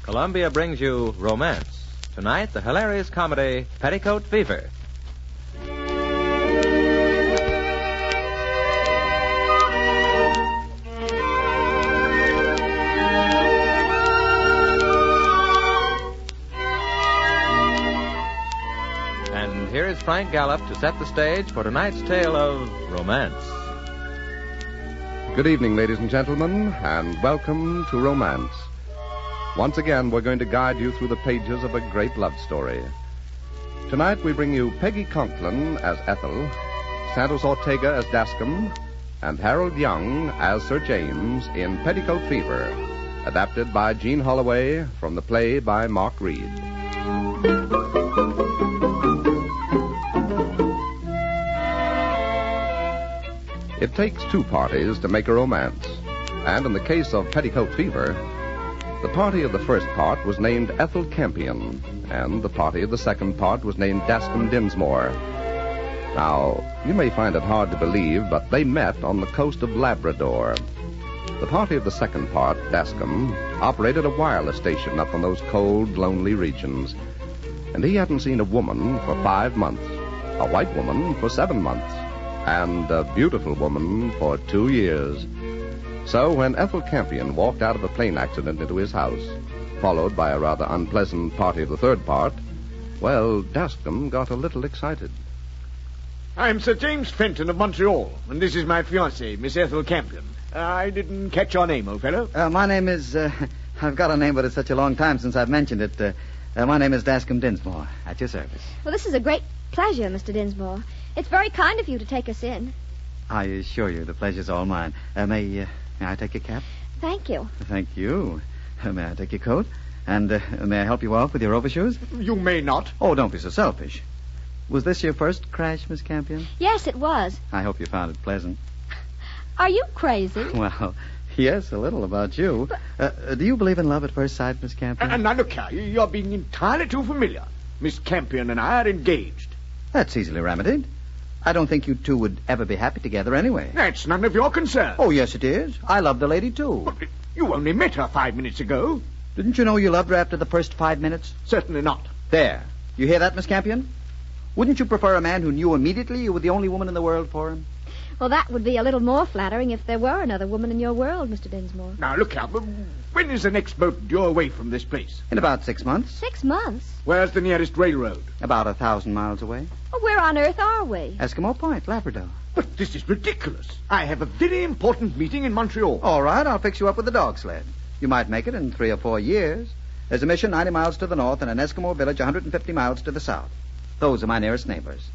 Columbia brings you Romance. Tonight, the hilarious comedy Petticoat Fever. And here is Frank Gallup to set the stage for tonight's tale of romance. Good evening, ladies and gentlemen, and welcome to Romance. Once again, we're going to guide you through the pages of a great love story. Tonight, we bring you Peggy Conklin as Ethel, Santos Ortega as Dascom, and Harold Young as Sir James in Petticoat Fever, adapted by Jean Holloway from the play by Mark Reed. It takes two parties to make a romance, and in the case of Petticoat Fever, the party of the first part was named Ethel Campion, and the party of the second part was named Dascom Dinsmore. Now, you may find it hard to believe, but they met on the coast of Labrador. The party of the second part, Dascom, operated a wireless station up in those cold, lonely regions, and he hadn't seen a woman for 5 months, a white woman for 7 months, and a beautiful woman for 2 years. So when Ethel Campion walked out of a plane accident into his house, followed by a rather unpleasant party of the third part, well, Dascom got a little excited. I'm Sir James Fenton of Montreal, and this is my fiancée, Miss Ethel Campion. I didn't catch your name, old fellow. My name is, I've got a name, but it's such a long time since I've mentioned it. My name is Dascom Dinsmore, at your service. Well, this is a great pleasure, Mr. Dinsmore. It's very kind of you to take us in. I assure you, the pleasure's all mine. May I take your cap? Thank you. Thank you. May I take your coat? And may I help you off with your overshoes? You may not. Oh, don't be so selfish. Was this your first crash, Miss Campion? Yes, it was. I hope you found it pleasant. Are you crazy? Well, yes, a little about you. Do you believe in love at first sight, Miss Campion? Now, look here. You're being entirely too familiar. Miss Campion and I are engaged. That's easily remedied. I don't think you two would ever be happy together anyway. That's none of your concern. Oh, yes, it is. I love the lady, too. But you only met her 5 minutes ago. Didn't you know you loved her after the first 5 minutes? Certainly not. There. You hear that, Miss Campion? Wouldn't you prefer a man who knew immediately you were the only woman in the world for him? Well, that would be a little more flattering if there were another woman in your world, Mr. Dinsmore. Now, look here. When is the next boat due away from this place? In about 6 months. 6 months? Where's the nearest railroad? About 1,000 miles away. Well, where on earth are we? Eskimo Point, Labrador. But this is ridiculous. I have a very important meeting in Montreal. All right, I'll fix you up with a dog sled. You might make it in 3 or 4 years. There's a mission 90 miles to the north and an Eskimo village 150 miles to the south. Those are my nearest neighbors.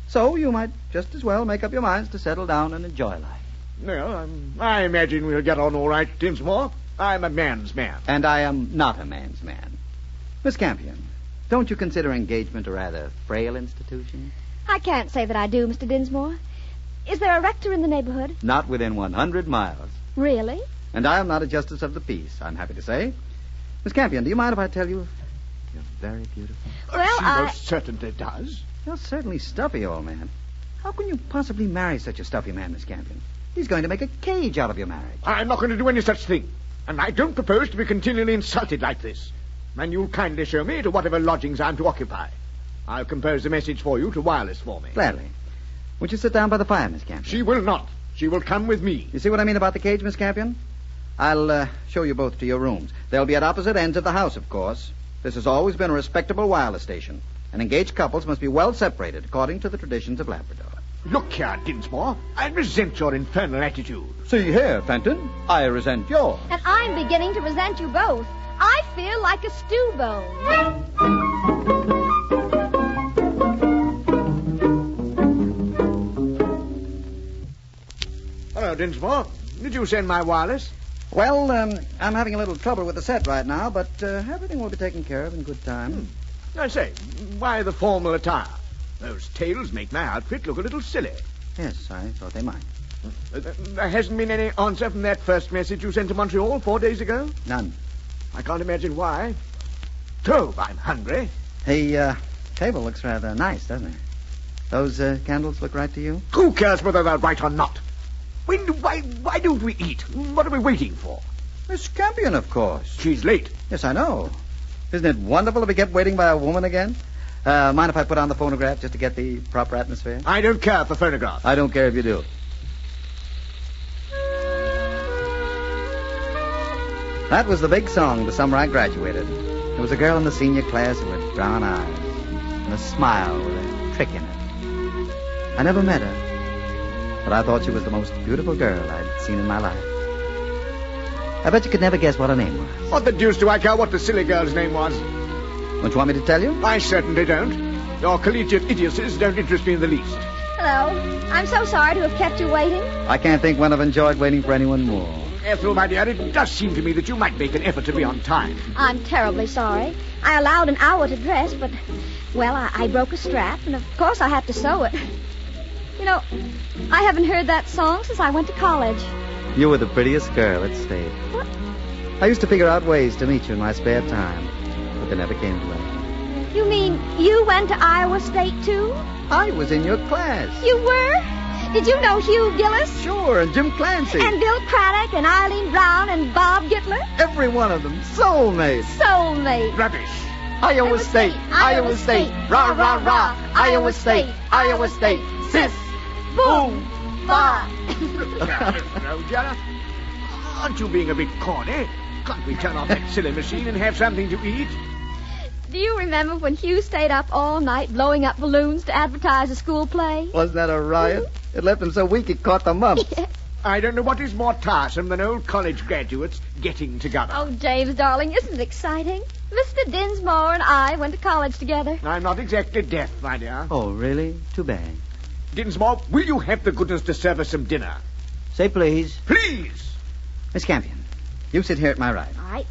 So you might just as well make up your minds to settle down and enjoy life. Well, I imagine we'll get on all right, Dinsmore. I'm a man's man. And I am not a man's man. Miss Campion, don't you consider engagement a rather frail institution? I can't say that I do, Mr. Dinsmore. Is there a rector in the neighborhood? Not within 100 miles. Really? And I am not a justice of the peace, I'm happy to say. Miss Campion, do you mind if I tell you you're very beautiful? Well, she most certainly does. You're certainly stuffy, old man. How can you possibly marry such a stuffy man, Miss Campion? He's going to make a cage out of your marriage. I'm not going to do any such thing. And I don't propose to be continually insulted like this. And you'll kindly show me to whatever lodgings I'm to occupy. I'll compose a message for you to wireless for me. Gladly. Would you sit down by the fire, Miss Campion? She will not. She will come with me. You see what I mean about the cage, Miss Campion? I'll show you both to your rooms. They'll be at opposite ends of the house, of course. This has always been a respectable wireless station. And engaged couples must be well separated according to the traditions of Labrador. Look here, Dinsmore. I resent your infernal attitude. See here, Fenton. I resent yours. And I'm beginning to resent you both. I feel like a stew bone. Hello, Dinsmore. Did you send my wireless? Well, I'm having a little trouble with the set right now, but everything will be taken care of in good time. I say, why the formal attire? Those tails make my outfit look a little silly. Yes, I thought they might. There hasn't been any answer from that first message you sent to Montreal 4 days ago? None. I can't imagine why. Jove, I'm hungry. The table looks rather nice, doesn't it? Those candles look right to you? Who cares whether they're right or not? Why don't we eat? What are we waiting for? Miss Campion, of course. She's late. Yes, I know. Isn't it wonderful to be kept waiting by a woman again? Mind if I put on the phonograph just to get the proper atmosphere? I don't care for phonographs. I don't care if you do. That was the big song the summer I graduated. There was a girl in the senior class with brown eyes and a smile with a trick in it. I never met her, but I thought she was the most beautiful girl I'd seen in my life. I bet you could never guess what her name was. What the deuce do I care what the silly girl's name was? Don't you want me to tell you? I certainly don't. Your collegiate idiocies don't interest me in the least. Hello. I'm so sorry to have kept you waiting. I can't think when I've enjoyed waiting for anyone more. Ethel, my dear, it does seem to me that you might make an effort to be on time. I'm terribly sorry. I allowed an hour to dress, but, well, I broke a strap, and of course I had to sew it. You know, I haven't heard that song since I went to college. You were the prettiest girl at State. What? I used to figure out ways to meet you in my spare time, but they never came to it. You mean you went to Iowa State, too? I was in your class. You were? Did you know Hugh Gillis? Sure, and Jim Clancy. And Bill Craddock and Eileen Brown and Bob Gittler? Every one of them. Soulmates. Soulmate. Rubbish. Iowa State. Iowa State. Rah, rah, rah. Iowa State. Iowa State. Sis. Boom. Bah. No, Jenna. Aren't you being a bit corny? Can't we turn off that silly machine and have something to eat? Do you remember when Hugh stayed up all night blowing up balloons to advertise a school play? Wasn't that a riot? It left him so weak he caught the mumps. Yes. I don't know what is more tiresome than old college graduates getting together. Oh, James, darling, isn't it exciting? Mr. Dinsmore and I went to college together. I'm not exactly deaf, my dear. Oh, really? Too bad. Dinsmore, will you have the goodness to serve us some dinner? Say please. Please! Miss Campion, you sit here at my right. All right.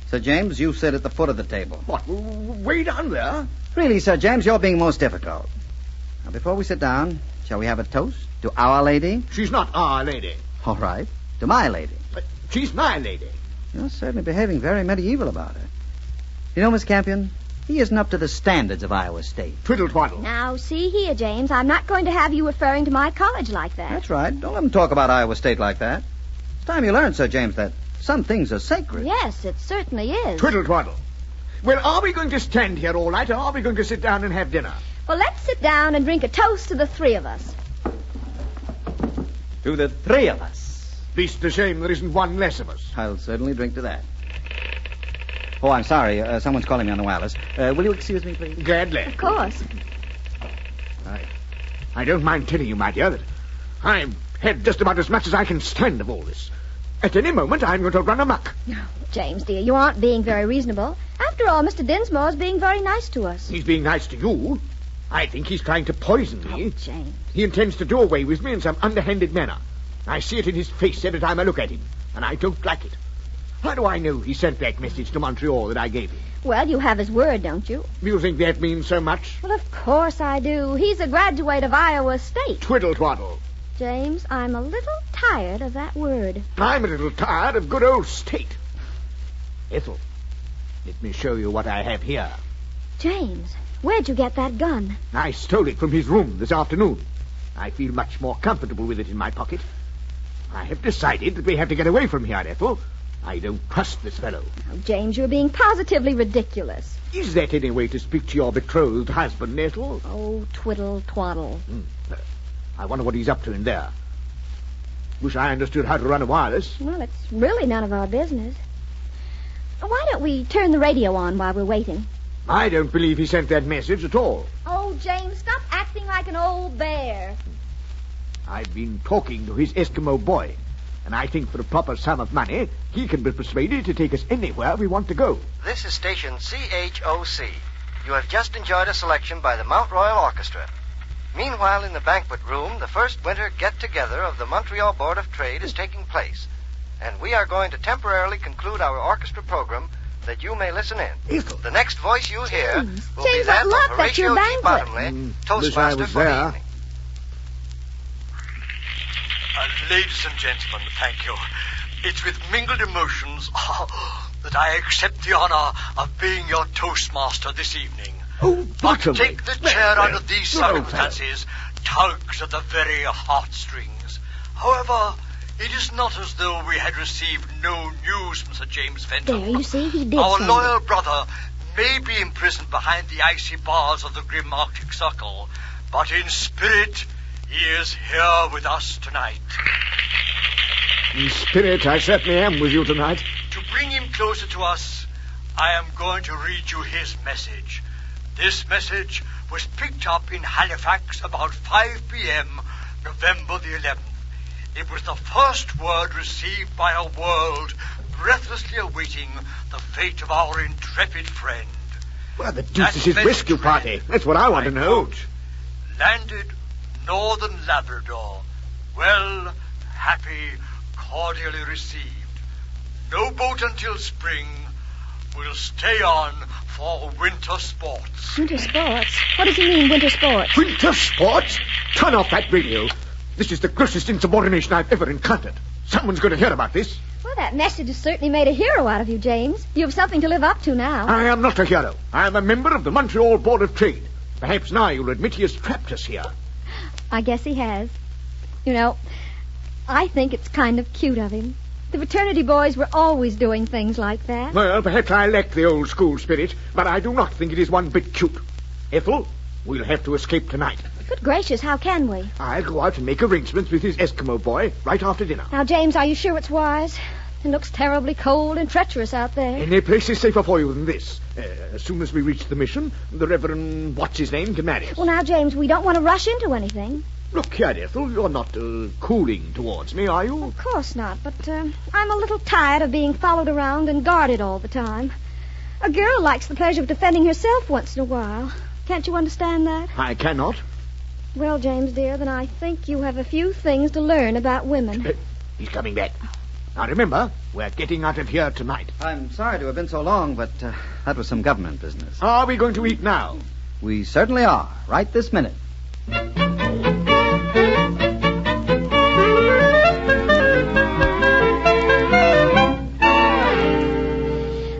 Sir James, you sit at the foot of the table. What, way down there? Really, Sir James, you're being most difficult. Now, before we sit down, shall we have a toast to Our Lady? She's not our lady. All right. To my lady. But she's my lady. You're certainly behaving very medieval about her. You know, Miss Campion, he isn't up to the standards of Iowa State. Twiddle twaddle. Now, see here, James, I'm not going to have you referring to my college like that. That's right. Don't let him talk about Iowa State like that. It's time you learned, Sir James, that some things are sacred. Yes, it certainly is. Twiddle twaddle. Well, are we going to stand here all night, or are we going to sit down and have dinner? Well, let's sit down and drink a toast to the three of us. To the three of us. Beast a shame there isn't one less of us. I'll certainly drink to that. Oh, I'm sorry. Someone's calling me on the wireless. Will you excuse me, please? Gladly. Of course. I don't mind telling you, my dear, that I've had just about as much as I can stand of all this. At any moment, I'm going to run amok. Oh, James, dear, you aren't being very reasonable. After all, Mr. Dinsmore's being very nice to us. He's being nice to you. I think he's trying to poison me. Oh, James. He intends to do away with me in some underhanded manner. I see it in his face every time I look at him, and I don't like it. How do I know he sent that message to Montreal that I gave him? Well, you have his word, don't you? You think that means so much? Well, of course I do. He's a graduate of Iowa State. Twiddle twaddle. James, I'm a little tired of that word. I'm a little tired of good old State. Ethel, let me show you what I have here. James, where'd you get that gun? I stole it from his room this afternoon. I feel much more comfortable with it in my pocket. I have decided that we have to get away from here, Ethel. I don't trust this fellow. Oh, James, you're being positively ridiculous. Is that any way to speak to your betrothed husband, Ethel? Oh, twiddle twaddle. I wonder what he's up to in there. Wish I understood how to run a wireless. Well, it's really none of our business. Why don't we turn the radio on while we're waiting? I don't believe he sent that message at all. Oh, James, stop acting like an old bear. I've been talking to his Eskimo boy, and I think for a proper sum of money, he can be persuaded to take us anywhere we want to go. This is station CHOC. You have just enjoyed a selection by the Mount Royal Orchestra. Meanwhile, in the banquet room, the first winter get-together of the Montreal Board of Trade is taking place, and we are going to temporarily conclude our orchestra program that you may listen in. Ethel. The next voice you hear will be James, that I'd love of that your Horatio G. banquet. Bottomley, Wish I Toastmaster was for the there. evening. Ladies and gentlemen, thank you. It's with mingled emotions that I accept the honor of being your Toastmaster this evening. Oh, But Bottomley. take the chair Well, under these well, circumstances tugs at the very heartstrings. However, It is not as though we had received no news from Sir James Fenton. There, you see, he did Our send loyal it. brother may be imprisoned behind the icy bars of the grim Arctic Circle, but in spirit he is here with us tonight. In spirit, I certainly am with you tonight. To bring him closer to us, I am going to read you his message. This message was picked up in Halifax about 5 p.m., November the 11th. It was the first word received by a world breathlessly awaiting the fate of our intrepid friend. Well, the deuce is his rescue party. That's what I want to know. Quote, landed northern Labrador. Well, happy, cordially received. No boat until spring. Will stay on for winter sports. Winter sports? What does he mean, winter sports? Winter sports? Turn off that radio. This is the grossest insubordination I've ever encountered. Someone's going to hear about this. Well, that message has certainly made a hero out of you, James. You have something to live up to now. I am not a hero. I am a member of the Montreal Board of Trade. Perhaps now you'll admit he has trapped us here. I guess he has. You know, I think it's kind of cute of him. The fraternity boys were always doing things like that. Well, perhaps I lack the old school spirit, but I do not think it is one bit cute. Ethel, we'll have to escape tonight. Good gracious, how can we? I'll go out and make arrangements with his Eskimo boy right after dinner. Now, James, are you sure it's wise? It looks terribly cold and treacherous out there. Any place is safer for you than this. As soon as we reach the mission, the Reverend What's-His-Name can marry us. Well, now, James, we don't want to rush into anything. Look here, Ethel, you're not cooling towards me, are you? Of course not, but I'm a little tired of being followed around and guarded all the time. A girl likes the pleasure of defending herself once in a while. Can't you understand that? I cannot. Well, James, dear, then I think you have a few things to learn about women. He's coming back. Now, remember, we're getting out of here tonight. I'm sorry to have been so long, but that was some government business. Are we going to eat now? We certainly are, right this minute.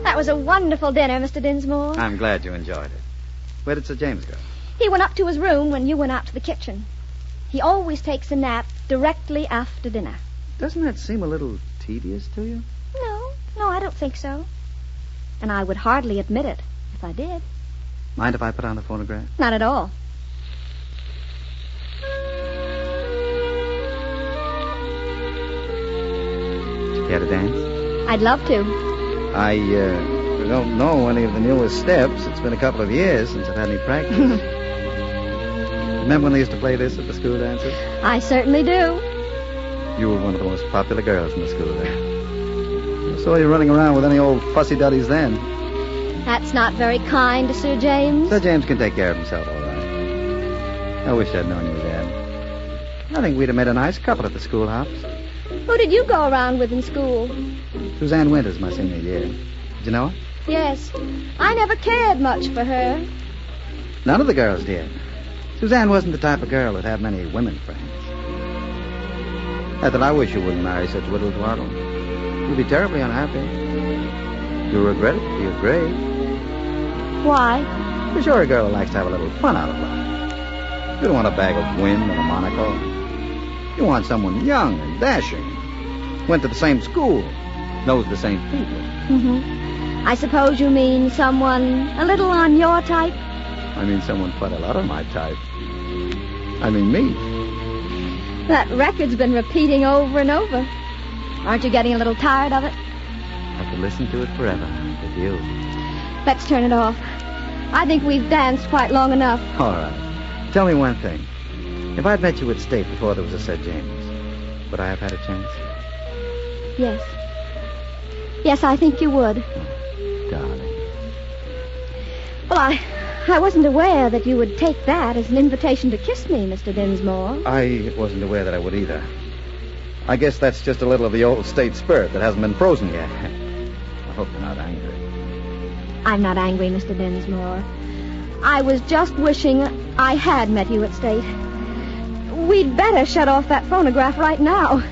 That was a wonderful dinner, Mr. Dinsmore. I'm glad you enjoyed it. Where did Sir James go? He went up to his room when you went out to the kitchen. He always takes a nap directly after dinner. Doesn't that seem a little tedious to you? No, I don't think so. And I would hardly admit it if I did. Mind if I put on the phonograph? Not at all. Did you care to dance? I'd love to. I don't know any of the newest steps. It's been a couple of years since I've had any practice. Remember when they used to play this at the school dances? I certainly do. You were one of the most popular girls in the school then. I saw you running around with any old fussy-duddies then. That's not very kind to Sir James. Sir James can take care of himself all right. I wish I'd known you then. I think we'd have made a nice couple at the schoolhouse. Who did you go around with in school? Suzanne Winters, my senior year. Did you know her? Yes. I never cared much for her. None of the girls did. Suzanne wasn't the type of girl that'd have many women friends. Ethel, I wish you wouldn't marry such whittle twaddle. You'd be terribly unhappy. You'll regret it if you're grave. Why? For sure, a girl likes to have a little fun out of life. You don't want a bag of wind and a monocle. You want someone young and dashing. Went to the same school. Knows the same people. Mm-hmm. I suppose you mean someone a little on your type? I mean someone quite a lot on my type. I mean me. That record's been repeating over and over. Aren't you getting a little tired of it? I could listen to it forever with you. Let's turn it off. I think we've danced quite long enough. All right. Tell me one thing. If I'd met you at State before there was a Sir James, would I have had a chance? Yes. Yes, I think you would. Oh, darling. Well, I wasn't aware that you would take that as an invitation to kiss me, Mr. Dinsmore. I wasn't aware that I would either. I guess that's just a little of the old State spirit that hasn't been frozen yet. I hope you're not angry. I'm not angry, Mr. Dinsmore. I was just wishing I had met you at State. We'd better shut off that phonograph right now.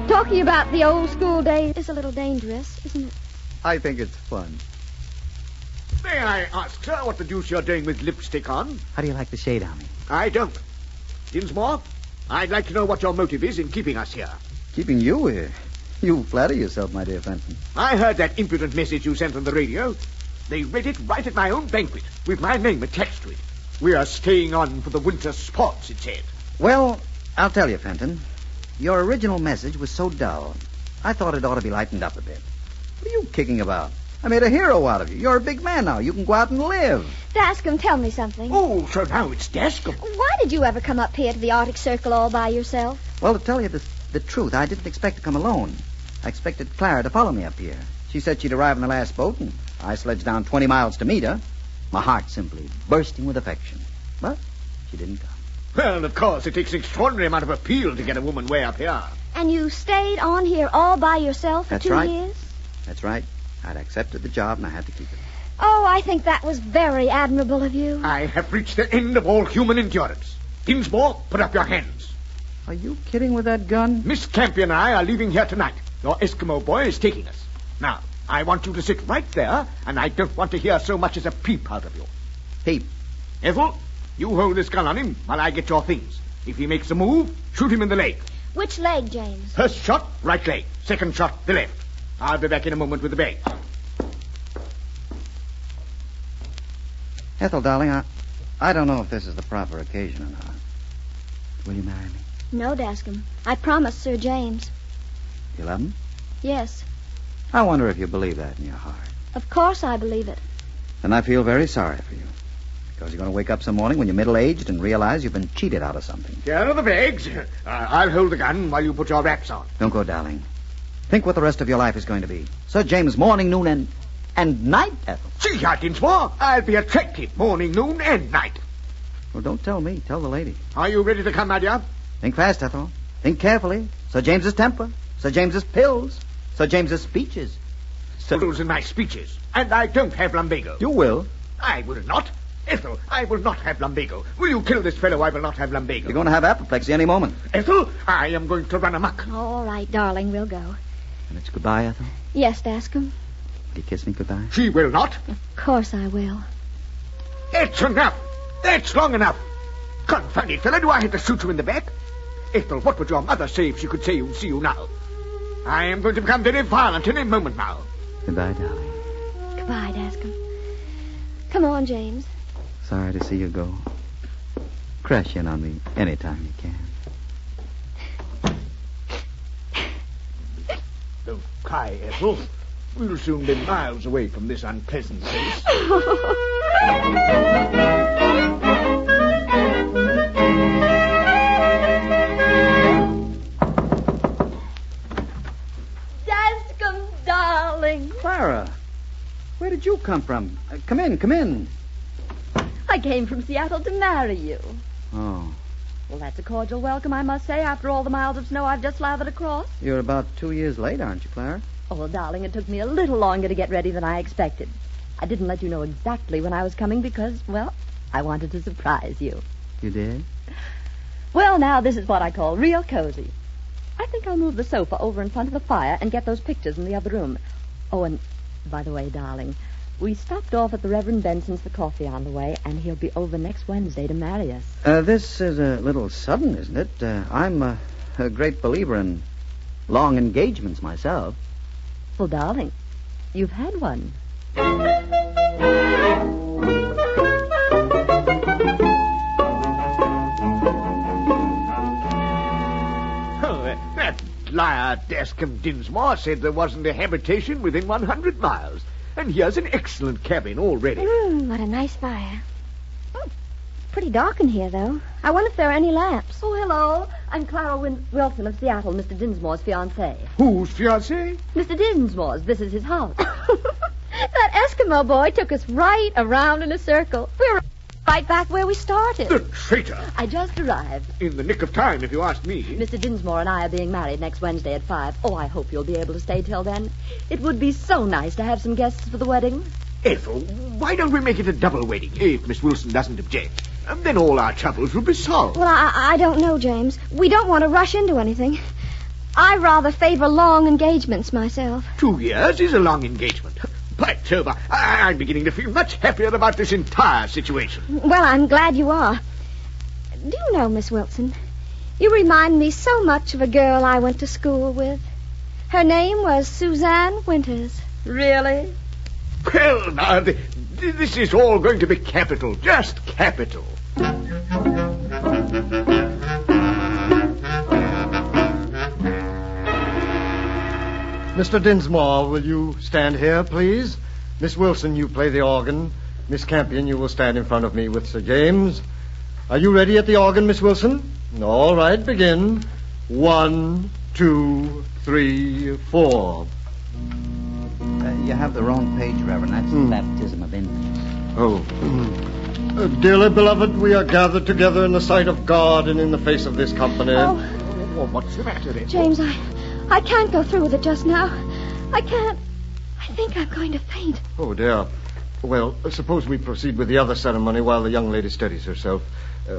Talking about the old school days is a little dangerous, isn't it? I think it's fun. May I ask, sir, what the deuce you're doing with lipstick on? How do you like the shade on me? I don't. Dinsmore, I'd like to know what your motive is in keeping us here. Keeping you here? You flatter yourself, my dear Fenton. I heard that impudent message you sent on the radio. They read it right at my own banquet, with my name attached to it. We are staying on for the winter sports, it said. Well, I'll tell you, Fenton. Your original message was so dull. I thought it ought to be lightened up a bit. What are you kicking about? I made a hero out of you. You're a big man now. You can go out and live. Dascom, tell me something. Oh, so now it's Dascom. Why did you ever come up here to the Arctic Circle all by yourself? Well, to tell you the truth, I didn't expect to come alone. I expected Clara to follow me up here. She said she'd arrive in the last boat, and I sledged down 20 miles to meet her, my heart simply bursting with affection. But she didn't come. Well, of course, it takes an extraordinary amount of appeal to get a woman way up here. And you stayed on here all by yourself for That's 2 right. years? That's right. I'd accepted the job, and I had to keep it. Oh, I think that was very admirable of you. I have reached the end of all human endurance. Dinsmore, put up your hands. Are you kidding with that gun? Miss Campion and I are leaving here tonight. Your Eskimo boy is taking us. Now, I want you to sit right there, and I don't want to hear so much as a peep out of you. Peep. Ethel, you hold this gun on him while I get your things. If he makes a move, shoot him in the leg. Which leg, James? First shot, right leg. Second shot, the left. I'll be back in a moment with the bag. Ethel, darling, I don't know if this is the proper occasion or not. Will you marry me? No, Dascom. I promised Sir James. You love him? Yes. I wonder if you believe that in your heart. Of course I believe it. And I feel very sorry for you. Because you're going to wake up some morning when you're middle-aged and realize you've been cheated out of something. Here are the bags. I'll hold the gun while you put your wraps on. Don't go, darling. Think what the rest of your life is going to be. Sir James, morning, noon, and night, Ethel. See here, Dinsmore. I'll be attractive morning, noon, and night. Well, don't tell me. Tell the lady. Are you ready to come, my dear? Think fast, Ethel. Think carefully. Sir James's temper. Sir James's pills. Sir James's speeches. Pills in my speeches. And I don't have lumbago. You will. I will not. Ethel, I will not have lumbago. Will you kill this fellow? I will not have lumbago. You're going to have apoplexy any moment. Ethel, I am going to run amok. All right, darling, we'll go. And it's goodbye, Ethel? Yes, Dascom. Will you kiss me goodbye? She will not. Of course I will. That's enough. That's long enough. Confound it, fella, do I have to shoot you in the back? Ethel, what would your mother say if she could see you now? I am going to become very violent in a moment now. Goodbye, darling. Goodbye, Dascom. Come on, James. Sorry to see you go. Crash in on me anytime you can. Don't cry, Ethel. We'll soon be miles away from this unpleasant place. Dascom, darling. Clara, where did you come from? Come in. I came from Seattle to marry you. Oh, Well, that's a cordial welcome, I must say, after all the miles of snow I've just lathered across. you're about 2 years late, aren't you, Clara? Oh, well, darling, it took me a little longer to get ready than I expected. I didn't let you know exactly when I was coming because, well, I wanted to surprise you. You did? Well, now, this is what I call real cozy. I think I'll move the sofa over in front of the fire and get those pictures in the other room. Oh, and by the way, darling, we stopped off at the Reverend Benson's for coffee on the way, and he'll be over next Wednesday to marry us. This is a little sudden, isn't it? I'm a great believer in long engagements myself. Well, darling, you've had one. That liar Dascom Dinsmore said there wasn't a habitation within 100 miles. And here's an excellent cabin already. What a nice fire. Oh, pretty dark in here, though. I wonder if there are any lamps. Oh, hello. I'm Clara Wilson of Seattle, Mr. Dinsmore's fiancée. Whose fiancé? Mr. Dinsmore's. This is his house. That Eskimo boy took us right around in a circle. We were right back where we started. The traitor. I just arrived. In the nick of time, if you ask me. Mr. Dinsmore and I are being married next Wednesday at 5. Oh, I hope you'll be able to stay till then. It would be so nice to have some guests for the wedding. Ethel, why don't we make it a double wedding, if Miss Wilson doesn't object? And then all our troubles will be solved. Well, I don't know, James. We don't want to rush into anything. I rather favor long engagements myself. 2 years is a long engagement. By Jove, I'm beginning to feel much happier about this entire situation. Well, I'm glad you are. Do you know, Miss Wilson, You remind me so much of a girl I went to school with. Her name was Suzanne Winters. Really? Well, now, this is all going to be capital. Just capital. Mr. Dinsmore, will you stand here, please? Miss Wilson, you play the organ. Miss Campion, you will stand in front of me with Sir James. Are you ready at the organ, Miss Wilson? All right, begin. 1, 2, 3, 4. You have the wrong page, Reverend. That's the baptism of infants. Oh. Dearly beloved, we are gathered together in the sight of God and in the face of this company. Oh, what's the matter, then? James, I can't go through with it just now. I can't. I think I'm going to faint. Oh, dear. Well, suppose we proceed with the other ceremony while the young lady steadies herself.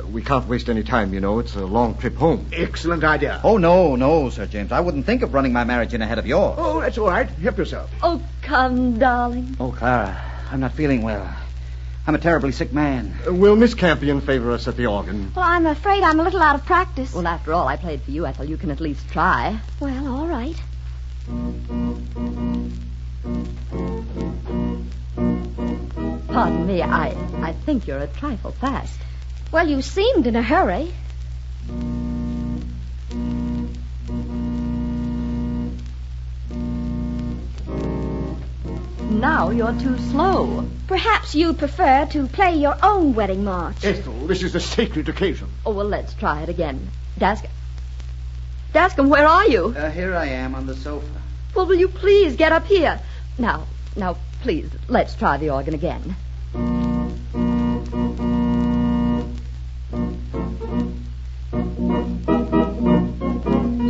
We can't waste any time, you know. It's a long trip home. Excellent idea. Oh, no, Sir James. I wouldn't think of running my marriage in ahead of yours. Oh, that's all right. Help yourself. Oh, come, darling. Oh, Clara, I'm not feeling well. I'm a terribly sick man. Will Miss Campion favor us at the organ? Well, I'm afraid I'm a little out of practice. Well, after all, I played for you, Ethel. You can at least try. Well, all right. Pardon me, I think you're a trifle fast. Well, you seemed in a hurry. Now you're too slow. Perhaps you'd prefer to play your own wedding march. Ethel, this is a sacred occasion. Oh, well, let's try it again. Dascom, where are you? Here I am on the sofa. Well, will you please get up here? Now, please, let's try the organ again.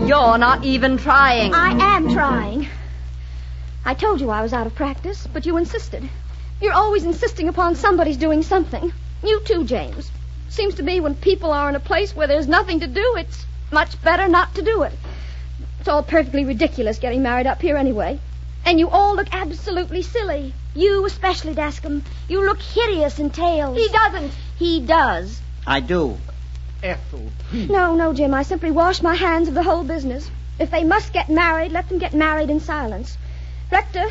You're not even trying. I am trying. I told you I was out of practice, but you insisted. You're always insisting upon somebody's doing something. You too, James. Seems to me when people are in a place where there's nothing to do, it's much better not to do it. It's all perfectly ridiculous getting married up here anyway. And you all look absolutely silly. You especially, Dascom. You look hideous in tails. He doesn't. He does. I do. Ethel, please. No, Jim. I simply wash my hands of the whole business. If they must get married, let them get married in silence. Rector,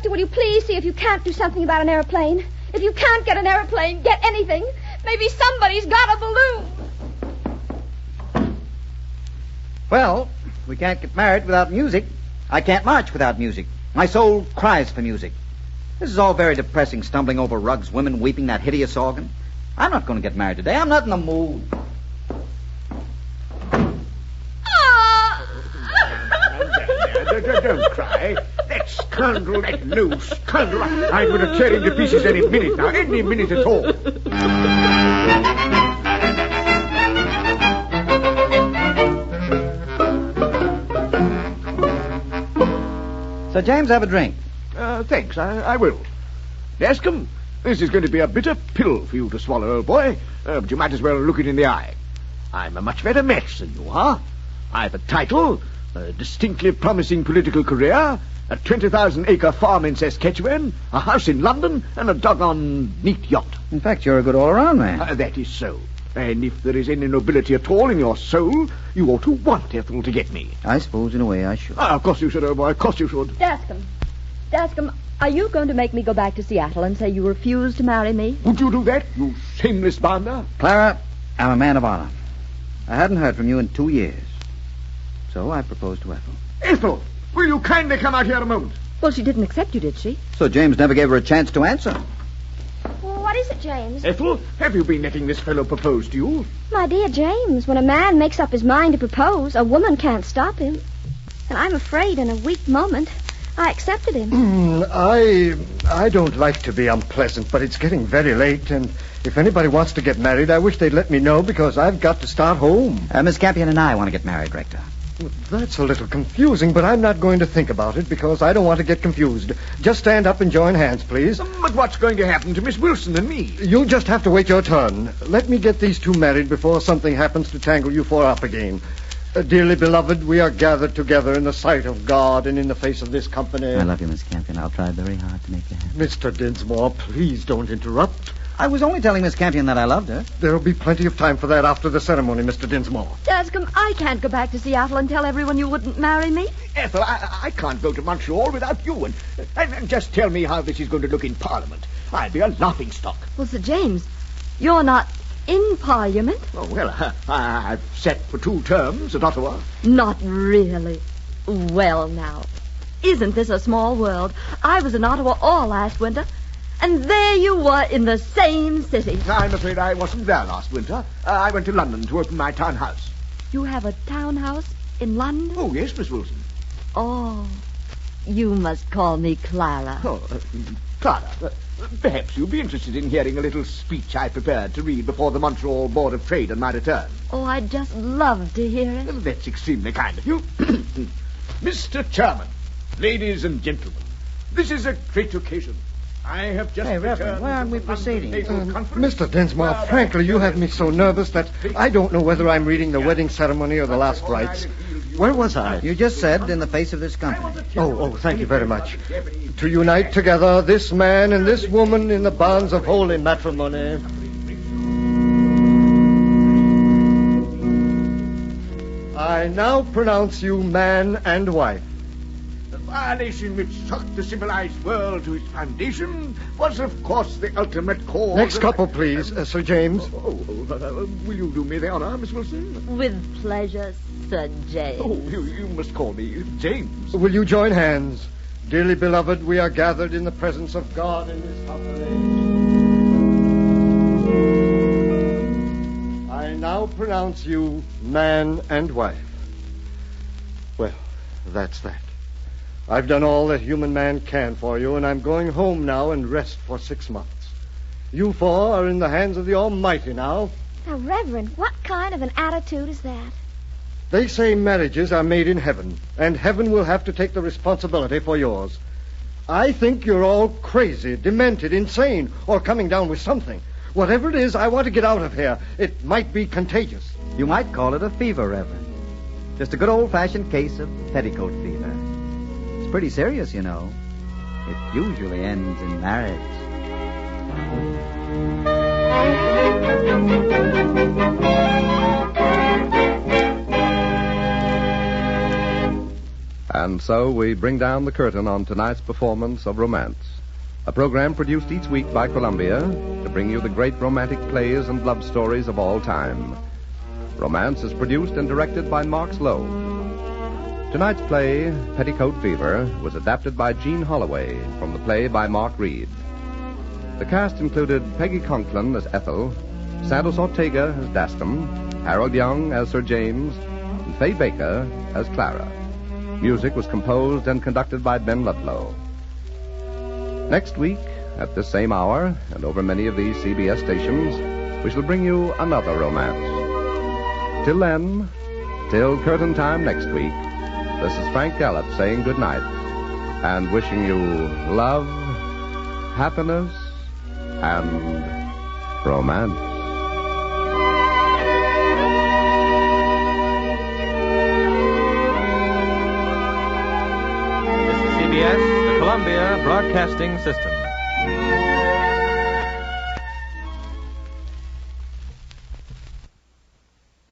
will you please see if you can't do something about an airplane? If you can't get an airplane, get anything. Maybe somebody's got a balloon. Well, we can't get married without music. I can't march without music. My soul cries for music. This is all very depressing, stumbling over rugs, women weeping, that hideous organ. I'm not going to get married today. I'm not in the mood. Don't cry. That scoundrel, that loose scoundrel. I'm going to tear him to pieces any minute now. Any minute at all. Sir James, have a drink. Thanks, I will. Dascom, this is going to be a bitter pill for you to swallow, old boy. But you might as well look it in the eye. I'm a much better match than you are. I've a title, a distinctly promising political career, a 20,000-acre farm in Saskatchewan, a house in London, and a doggone neat yacht. In fact, you're a good all-around man. That is so. And if there is any nobility at all in your soul, you ought to want Ethel to get me. I suppose in a way I should. Of course you should, old boy. Of course you should. Dascom, are you going to make me go back to Seattle and say you refuse to marry me? Would you do that, you shameless bounder? Clara, I'm a man of honor. I hadn't heard from you in 2 years. So I proposed to Ethel. Ethel, will you kindly come out here a moment? Well, she didn't accept you, did she? So James never gave her a chance to answer. Well, what is it, James? Ethel, have you been letting this fellow propose to you? My dear James, when a man makes up his mind to propose, a woman can't stop him. And I'm afraid in a weak moment, I accepted him. I don't like to be unpleasant, but it's getting very late, and if anybody wants to get married, I wish they'd let me know, because I've got to start home. Miss Campion and I want to get married, Rector. Well, that's a little confusing, but I'm not going to think about it, because I don't want to get confused. Just stand up and join hands, please. But what's going to happen to Miss Wilson and me? You'll just have to wait your turn. Let me get these two married before something happens to tangle you four up again. Dearly beloved, we are gathered together in the sight of God and in the face of this company. I love you, Miss Campion. I'll try very hard to make you happy. Mr. Dinsmore, please don't interrupt. I was only telling Miss Campion that I loved her. There'll be plenty of time for that after the ceremony, Mr. Dinsmore. Danscombe, I can't go back to Seattle and tell everyone you wouldn't marry me. Ethel, I can't go to Montreal without you. And just tell me how this is going to look in Parliament. I'll be a laughingstock. Well, Sir James, you're not in Parliament. Oh, well, I've sat for 2 terms at Ottawa. Not really. Well, now, isn't this a small world? I was in Ottawa all last winter, and there you were in the same city. I'm afraid I wasn't there last winter. I went to London to open my townhouse. You have a townhouse in London? Oh, yes, Miss Wilson. Oh, you must call me Clara. Oh, Clara, perhaps you'll be interested in hearing a little speech I prepared to read before the Montreal Board of Trade on my return. Oh, I'd just love to hear it. That's extremely kind of you. Mr. Chairman, ladies and gentlemen, this is a great occasion. I have just Hey, Reverend, where are we proceeding? Mr. Dinsmore, frankly, you have me so nervous that I don't know whether I'm reading the wedding ceremony or the last rites. Where was I? You just said in the face of this company. Oh, thank you very much. To unite together this man and this woman in the bonds of holy matrimony. I now pronounce you man and wife. The violation which shocked the civilized world to its foundation was, of course, the ultimate cause. Next couple, please, Sir James. Will you do me the honor, Miss Wilson? With pleasure, Sir James. Oh, you must call me James. Will you join hands? Dearly beloved, we are gathered in the presence of God in this company. I now pronounce you man and wife. Well, that's that. I've done all that human man can for you, and I'm going home now and rest for 6 months. You 4 are in the hands of the Almighty now. Now, Reverend, what kind of an attitude is that? They say marriages are made in heaven, and heaven will have to take the responsibility for yours. I think you're all crazy, demented, insane, or coming down with something. Whatever it is, I want to get out of here. It might be contagious. You might call it a fever, Reverend. Just a good old-fashioned case of petticoat fever. It's pretty serious, you know. It usually ends in marriage. And so we bring down the curtain on tonight's performance of Romance, a program produced each week by Columbia to bring you the great romantic plays and love stories of all time. Romance is produced and directed by Mark Slowe. Tonight's play, Petticoat Fever, was adapted by Jean Holloway from the play by Mark Reed. The cast included Peggy Conklin as Ethel, Santos Ortega as Danscombe, Harold Young as Sir James, and Fay Baker as Clara. Music was composed and conducted by Ben Ludlow. Next week, at this same hour, and over many of these CBS stations, we shall bring you another romance. Till then, till curtain time next week, this is Frank Gallup saying good night and wishing you love, happiness, and romance. This is CBS, the Columbia Broadcasting System.